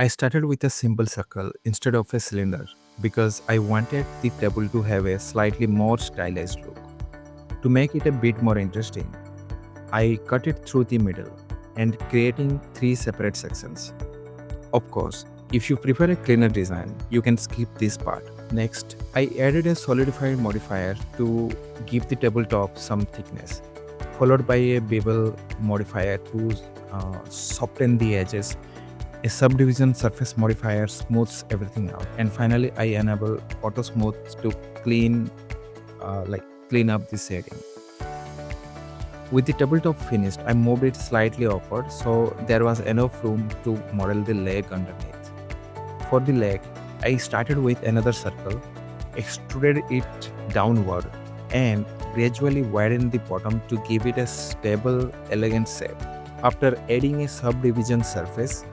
I started with a simple circle instead of a cylinder because I wanted the table to have a slightly more stylized look. To make it a bit more interesting, I cut it through the middle and creating three separate sections. Of course, if you prefer a cleaner design, you can skip this part. Next, I added a solidified modifier to give the tabletop some thickness, followed by a bevel modifier to soften the edges. A subdivision surface modifier smooths everything out, and finally, I enable auto smooth to clean, clean up the shading. With the tabletop finished, I moved it slightly upward so there was enough room to model the leg underneath. For the leg, I started with another circle, extruded it downward, and gradually widened the bottom to give it a stable, elegant shape. After adding a subdivision surface,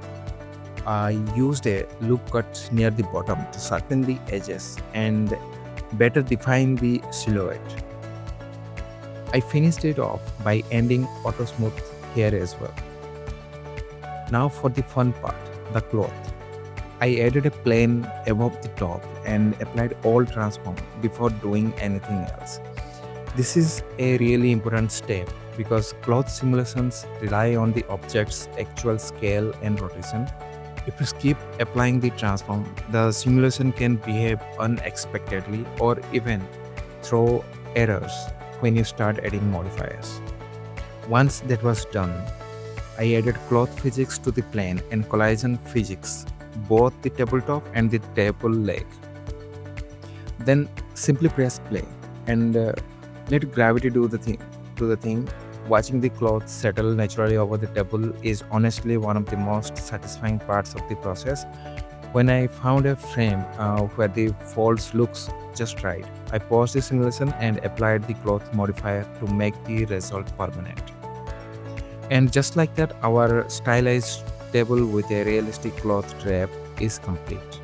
I used a loop cut near the bottom to sharpen the edges and better define the silhouette. I finished it off by ending auto smooth here as well. Now for the fun part, the cloth. I added a plane above the top and applied all transform before doing anything else. This is a really important step because cloth simulations rely on the object's actual scale and rotation. If you skip applying the transform, the simulation can behave unexpectedly or even throw errors when you start adding modifiers. Once that was done, I added cloth physics to the plane and collision physics, both the tabletop and the table leg. Then simply press play and let gravity do the thing. Do the thing. Watching the cloth settle naturally over the table is honestly one of the most satisfying parts of the process. When I found a frame where the folds looks just right, I paused the simulation and applied the cloth modifier to make the result permanent. And just like that, our stylized table with a realistic cloth drape is complete.